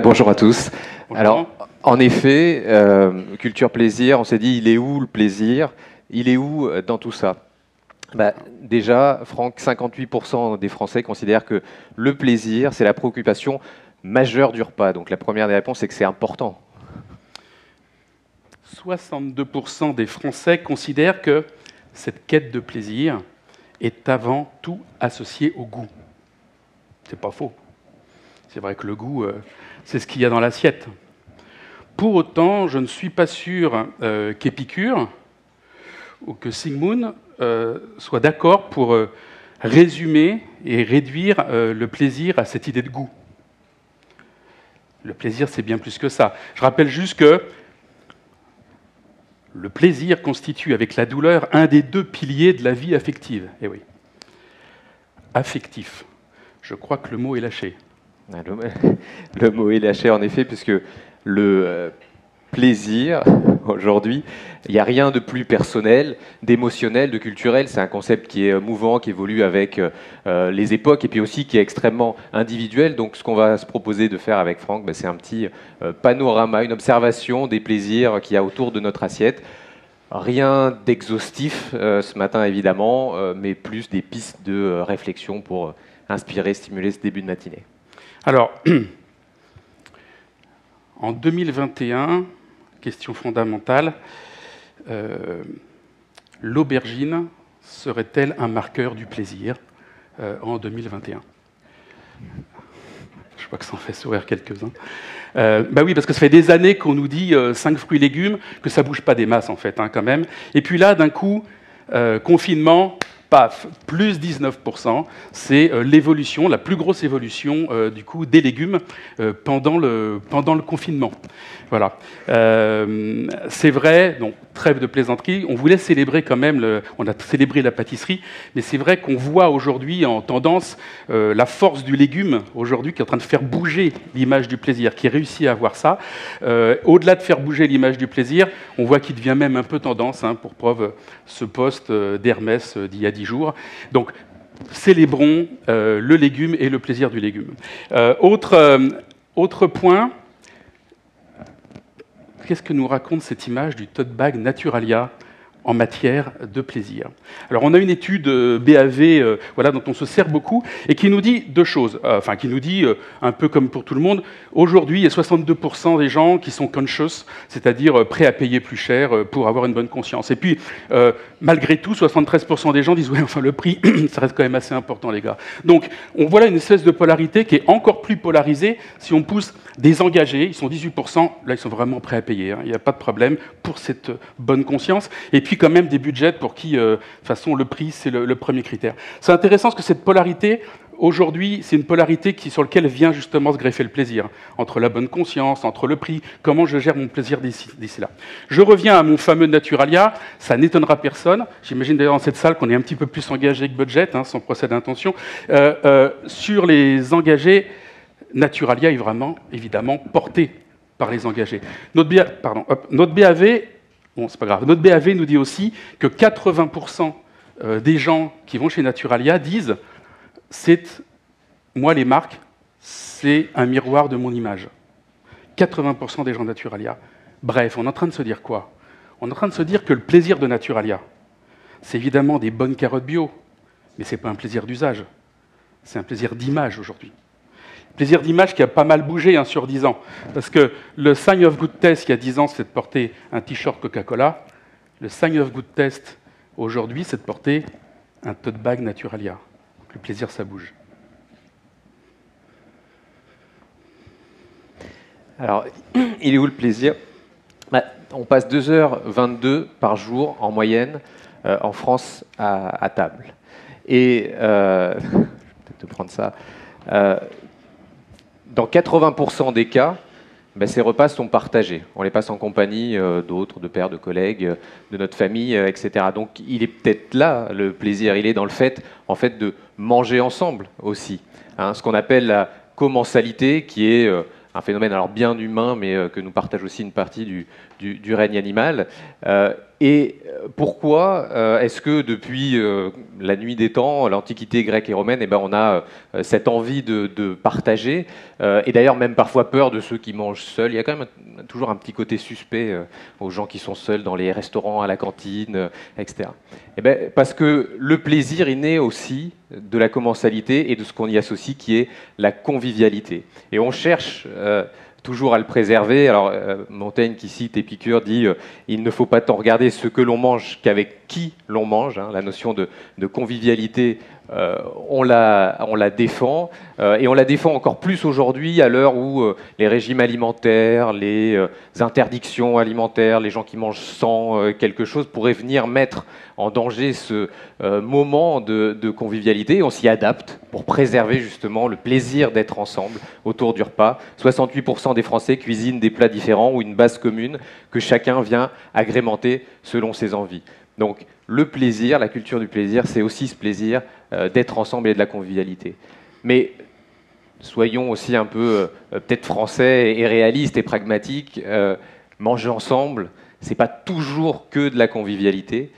Bonjour à tous. Bonjour. Alors, en effet, culture plaisir, on s'est dit, il est où le plaisir? Il est où dans tout ça? Déjà, Franck, 58% des Français considèrent que le plaisir, c'est la préoccupation majeure du repas. Donc la première des réponses, c'est que c'est important. 62% des Français considèrent que cette quête de plaisir est avant tout associée au goût. C'est pas faux. C'est vrai que le goût, c'est ce qu'il y a dans l'assiette. Pour autant, je ne suis pas sûr qu'Épicure ou que Sigmund soient d'accord pour résumer et réduire le plaisir à cette idée de goût. Le plaisir, c'est bien plus que ça. Je rappelle juste que le plaisir constitue, avec la douleur, un des deux piliers de la vie affective. Eh oui. Affectif. Je crois que le mot est lâché. Le mot est lâché, en effet, puisque le plaisir, aujourd'hui, il n'y a rien de plus personnel, d'émotionnel, de culturel. C'est un concept qui est mouvant, qui évolue avec les époques, et puis aussi qui est extrêmement individuel. Donc ce qu'on va se proposer de faire avec Franck, c'est un petit panorama, une observation des plaisirs qu'il y a autour de notre assiette. Rien d'exhaustif ce matin, évidemment, mais plus des pistes de réflexion pour inspirer, stimuler ce début de matinée. Alors, en 2021, question fondamentale, l'aubergine serait-elle un marqueur du plaisir en 2021 ? Je crois que ça en fait sourire quelques-uns. Oui, parce que ça fait des années qu'on nous dit 5 fruits et légumes, que ça ne bouge pas des masses en fait, quand même. Et puis là, d'un coup, confinement, paf, plus 19%, c'est l'évolution, la plus grosse évolution du coup des légumes pendant le confinement. Voilà. C'est vrai, donc trêve de plaisanterie, on voulait célébrer quand même, on a célébré la pâtisserie, mais c'est vrai qu'on voit aujourd'hui en tendance la force du légume aujourd'hui qui est en train de faire bouger l'image du plaisir, qui réussit à avoir ça. Au-delà de faire bouger l'image du plaisir, on voit qu'il devient même un peu tendance, pour preuve ce post d'Hermès d'il y a 10 jours. Donc, célébrons le légume et le plaisir du légume. Autre point, qu'est-ce que nous raconte cette image du tote bag Naturalia en matière de plaisir? Alors, on a une étude BAV dont on se sert beaucoup et qui nous dit deux choses. Qui nous dit, un peu comme pour tout le monde, aujourd'hui, il y a 62% des gens qui sont conscious, c'est-à-dire prêts à payer plus cher pour avoir une bonne conscience. Et puis, malgré tout, 73% des gens disent « ouais, enfin, le prix, ça reste quand même assez important, les gars ». Donc, on voit là une espèce de polarité qui est encore plus polarisée si on pousse des engagés, ils sont 18%, là, ils sont vraiment prêts à payer, il n'y a pas de problème pour cette bonne conscience. Et puis, quand même des budgets pour qui, de toute façon, le prix, c'est le premier critère. C'est intéressant parce que cette polarité, aujourd'hui, c'est une polarité sur laquelle vient justement se greffer le plaisir, entre la bonne conscience, entre le prix, comment je gère mon plaisir d'ici là. Je reviens à mon fameux Naturalia, ça n'étonnera personne, j'imagine d'ailleurs dans cette salle qu'on est un petit peu plus engagé que budget, sans procès d'intention, sur les engagés, Naturalia est vraiment, évidemment, porté par les engagés. Notre BAV, bon, c'est pas grave. Notre BAV nous dit aussi que 80% des gens qui vont chez Naturalia disent « moi, les marques, c'est un miroir de mon image ». 80% des gens de Naturalia. Bref, on est en train de se dire quoi? On est en train de se dire que le plaisir de Naturalia, c'est évidemment des bonnes carottes bio, mais ce n'est pas un plaisir d'usage. C'est un plaisir d'image aujourd'hui. Plaisir d'image qui a pas mal bougé sur 10 ans. Parce que le sign of good taste, il y a 10 ans, c'est de porter un t-shirt Coca-Cola. Le sign of good taste, aujourd'hui, c'est de porter un tote bag Naturalia. Donc, le plaisir, ça bouge. Alors, il est où le plaisir? On passe 2h22 par jour, en moyenne, en France, à table. Et, je vais peut-être te prendre ça... dans 80% des cas, ces repas sont partagés. On les passe en compagnie d'autres, de pères, de collègues, de notre famille, etc. Donc il est peut-être là, le plaisir. Il est dans le fait, de manger ensemble aussi. Ce qu'on appelle la commensalité, qui est un phénomène alors bien humain, mais que nous partage aussi une partie du règne animal. Et pourquoi est-ce que depuis la nuit des temps, l'Antiquité grecque et romaine, eh ben, on a cette envie de partager, et d'ailleurs même parfois peur de ceux qui mangent seuls. Il y a quand même toujours un petit côté suspect aux gens qui sont seuls dans les restaurants, à la cantine, etc. Eh ben, parce que le plaisir est né aussi de la commensalité et de ce qu'on y associe, qui est la convivialité. Et on cherche toujours à le préserver. Alors Montaigne, qui cite Épicure, dit il ne faut pas tant regarder ce que l'on mange qu'avec qui l'on mange. Hein. La notion de convivialité, on la défend, et on la défend encore plus aujourd'hui à l'heure où les régimes alimentaires, les interdictions alimentaires, les gens qui mangent sans quelque chose pourraient venir mettre en danger ce moment de convivialité. On s'y adapte pour préserver justement le plaisir d'être ensemble autour du repas. 68% des Français cuisinent des plats différents ou une base commune que chacun vient agrémenter selon ses envies. Donc le plaisir, la culture du plaisir, c'est aussi ce plaisir d'être ensemble et de la convivialité. Mais soyons aussi un peu peut-être français et réalistes et pragmatiques. Manger ensemble, c'est pas toujours que de la convivialité.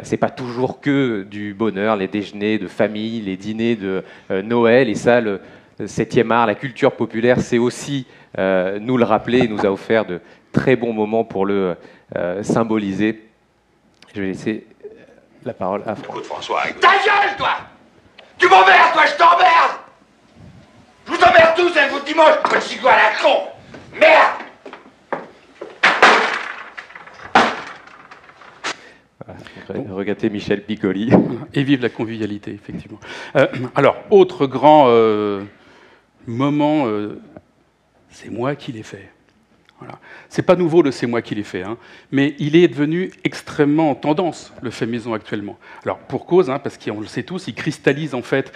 C'est pas toujours que du bonheur, les déjeuners de famille, les dîners de Noël. Et ça, le 7e art, la culture populaire, c'est aussi nous le rappeler, nous a offert de très bons moments pour le symboliser. Je vais laisser la parole à François. Écoute François, ta gueule toi! Tu m'emmerdes toi, je t'emmerde! Je vous emmerde tous avec vos dimanches, votre chico à la con! Merde! Regardez Michel Piccoli. Et vive la convivialité, effectivement. Alors, autre grand moment, c'est moi qui l'ai fait. Voilà. C'est pas nouveau le c'est moi qui l'ai fait, hein, mais il est devenu extrêmement en tendance, le fait maison actuellement. Alors pour cause, hein, parce qu'on le sait tous, il cristallise en fait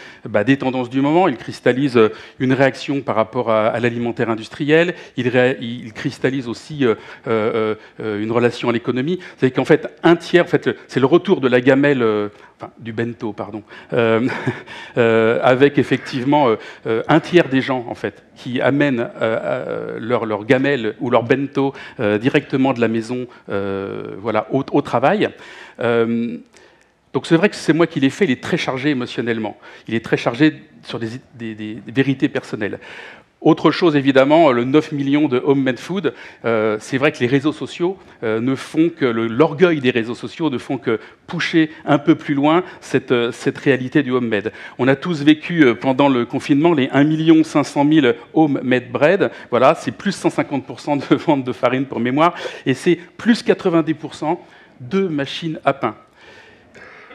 des tendances du moment, il cristallise une réaction par rapport à l'alimentaire industriel, il cristallise aussi une relation à l'économie. C'est qu'en fait un tiers, en fait, c'est le retour de la gamelle. Du bento, pardon, avec effectivement un tiers des gens en fait qui amènent leur gamelle ou leur bento directement de la maison, voilà, au travail. Donc c'est vrai que c'est moi qui l'ai fait. Il est très chargé émotionnellement. Il est très chargé sur des vérités personnelles. Autre chose, évidemment, le 9 millions de homemade food. C'est vrai que les réseaux sociaux ne font que l'orgueil des réseaux sociaux ne font que pousser un peu plus loin cette réalité du homemade. On a tous vécu pendant le confinement les 1 500 000 homemade bread. Voilà, c'est plus 150% de vente de farine pour mémoire, et c'est plus 90% de machines à pain.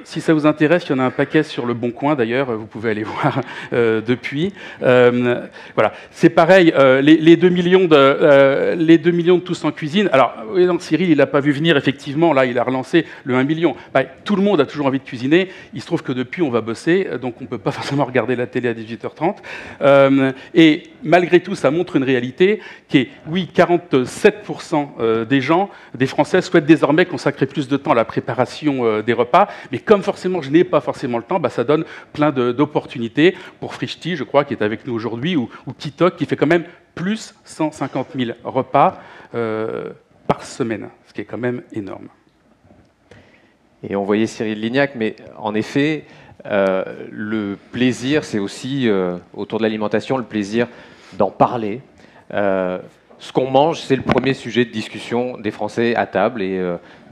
Si ça vous intéresse, il y en a un paquet sur le Bon Coin, d'ailleurs, vous pouvez aller voir depuis. Voilà, c'est pareil, les 2 millions de tous en cuisine. Alors, oui, donc, Cyril, il n'a pas vu venir, effectivement, là, il a relancé le 1 million. Tout le monde a toujours envie de cuisiner. Il se trouve que depuis, on va bosser, donc on ne peut pas forcément regarder la télé à 18h30. Et malgré tout, ça montre une réalité qui est, oui, 47% des Français souhaitent désormais consacrer plus de temps à la préparation des repas, mais comme forcément je n'ai pas forcément le temps, ça donne plein d'opportunités pour Frischti, je crois, qui est avec nous aujourd'hui, ou Kitok, qui fait quand même plus 150 000 repas par semaine, ce qui est quand même énorme. Et on voyait Cyril Lignac, mais en effet, le plaisir, c'est aussi, autour de l'alimentation, le plaisir d'en parler. Ce qu'on mange, c'est le premier sujet de discussion des Français à table, et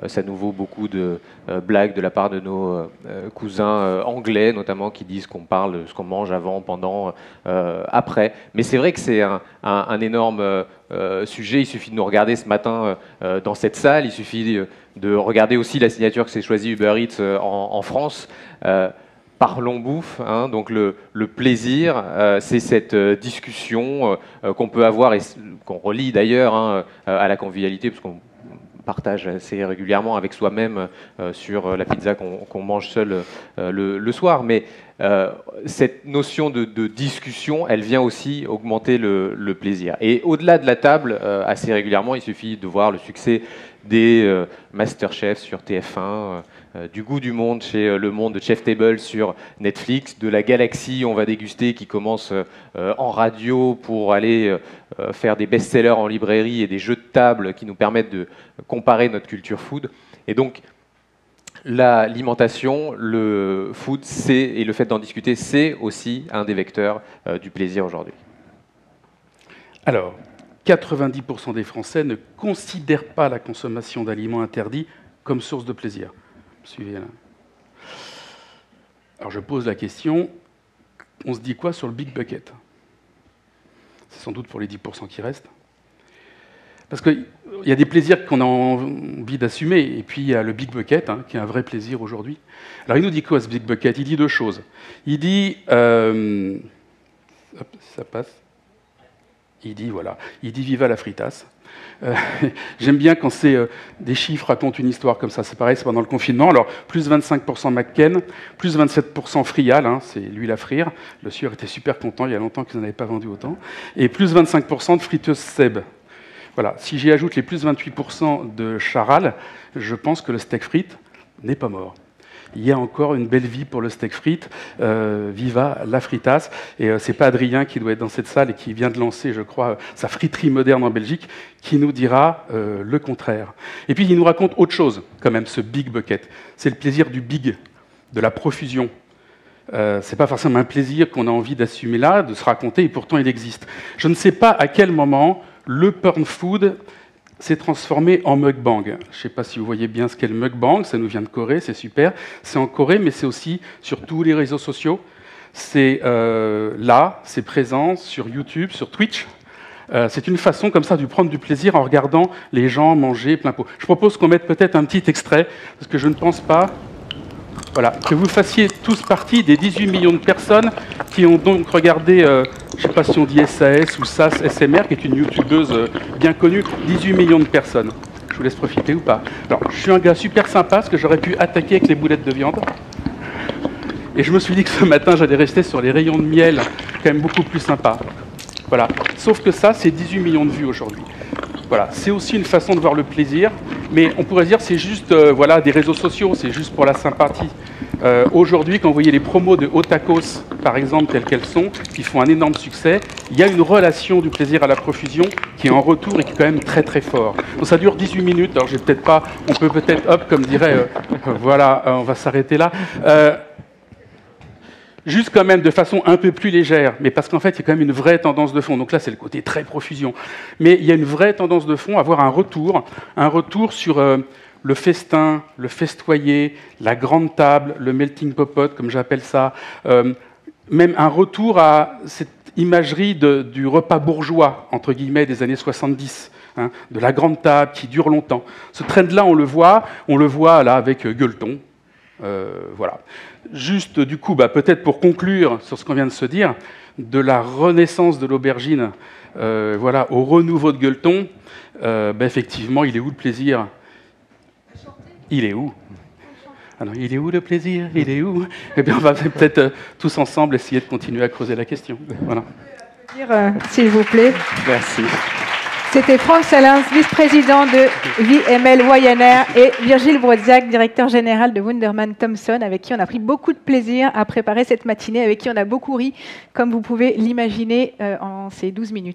ça nous vaut beaucoup de blagues de la part de nos cousins anglais, notamment, qui disent qu'on parle de ce qu'on mange avant, pendant, après. Mais c'est vrai que c'est un énorme sujet. Il suffit de nous regarder ce matin dans cette salle, il suffit de regarder aussi la signature que s'est choisie Uber Eats en France. Parlons bouffe, hein, donc le plaisir, c'est cette discussion qu'on peut avoir et qu'on relie d'ailleurs à la convivialité, parce qu'on partage assez régulièrement avec soi-même sur la pizza qu'on mange seul le soir. Mais cette notion de discussion, elle vient aussi augmenter le plaisir. Et au-delà de la table, assez régulièrement, il suffit de voir le succès des Masterchef sur TF1, du Goût du Monde chez Le Monde, de Chef Table sur Netflix, de la Galaxie On va déguster qui commence en radio pour aller faire des best-sellers en librairie et des jeux de table qui nous permettent de comparer notre culture food. Et donc, l'alimentation, le food, et le fait d'en discuter, c'est aussi un des vecteurs du plaisir aujourd'hui. Alors, 90% des Français ne considèrent pas la consommation d'aliments interdits comme source de plaisir. Suivez là. Alors je pose la question, on se dit quoi sur le Big Bucket? C'est sans doute pour les 10% qui restent. Parce qu'il y a des plaisirs qu'on a envie d'assumer, et puis il y a le Big Bucket, hein, qui est un vrai plaisir aujourd'hui. Alors il nous dit quoi ce Big Bucket? Il dit deux choses. Il dit... hop, ça passe. Il dit, voilà, il dit viva la fritasse. J'aime bien quand des chiffres racontent une histoire comme ça. C'est pareil, c'est pendant le confinement. Alors, plus 25% McCain, plus 27% Frial, hein, c'est l'huile à frire. Le sieur était super content, il y a longtemps qu'ils n'en avaient pas vendu autant. Et plus 25% de friteuse Seb. Voilà, si j'y ajoute les plus 28% de Charal, je pense que le steak frites n'est pas mort. Il y a encore une belle vie pour le steak frites. Viva la fritasse. Et c'est pas Adrien qui doit être dans cette salle et qui vient de lancer, je crois, sa friterie moderne en Belgique, qui nous dira le contraire. Et puis il nous raconte autre chose, quand même, ce Big Bucket. C'est le plaisir du big, de la profusion. C'est pas forcément un plaisir qu'on a envie d'assumer là, de se raconter, et pourtant il existe. Je ne sais pas à quel moment le porn food s'est transformé en mukbang. Je ne sais pas si vous voyez bien ce qu'est le mukbang, ça nous vient de Corée, c'est super. C'est en Corée, mais c'est aussi sur tous les réseaux sociaux. C'est là, c'est présent sur YouTube, sur Twitch. C'est une façon comme ça de prendre du plaisir en regardant les gens manger plein pot. Je propose qu'on mette peut-être un petit extrait, parce que je ne pense pas... Voilà, que vous fassiez tous partie des 18 millions de personnes qui ont donc regardé, je ne sais pas si on dit SAS ou SAS SMR, qui est une youtubeuse bien connue, 18 millions de personnes. Je vous laisse profiter ou pas. Alors, je suis un gars super sympa, parce que j'aurais pu attaquer avec les boulettes de viande. Et je me suis dit que ce matin, j'allais rester sur les rayons de miel, quand même beaucoup plus sympa. Voilà. Sauf que ça, c'est 18 millions de vues aujourd'hui. Voilà, c'est aussi une façon de voir le plaisir, mais on pourrait dire que c'est juste voilà, des réseaux sociaux, c'est juste pour la sympathie. Aujourd'hui, quand vous voyez les promos de Otakos, par exemple, telles qu'elles sont, qui font un énorme succès, il y a une relation du plaisir à la profusion qui est en retour et qui est quand même très très fort. Donc ça dure 18 minutes, alors j'ai peut-être pas, on peut peut-être, hop, comme dirait, voilà, on va s'arrêter là. Juste quand même de façon un peu plus légère, mais parce qu'en fait, il y a quand même une vraie tendance de fond. Donc là, c'est le côté très profusion. Mais il y a une vraie tendance de fond à avoir un retour sur le festin, le festoyer, la grande table, le melting pot, comme j'appelle ça, même un retour à cette imagerie du repas bourgeois, entre guillemets, des années 70, hein, de la grande table qui dure longtemps. Ce trend-là, on le voit là avec Gueuleton. Voilà. Juste du coup, peut-être pour conclure sur ce qu'on vient de se dire, de la renaissance de l'aubergine voilà, au renouveau de Gueuleton, effectivement, il est où le plaisir? Il est où? Alors, il est où le plaisir? Il est où? Eh bien, on va peut-être tous ensemble essayer de continuer à creuser la question. Voilà. S'il vous plaît. Merci. C'était Franck Salins, vice-président de VML Wayner, et Virgile Brodziak, directeur général de Wunderman Thompson, avec qui on a pris beaucoup de plaisir à préparer cette matinée, avec qui on a beaucoup ri, comme vous pouvez l'imaginer en ces 12 minutes.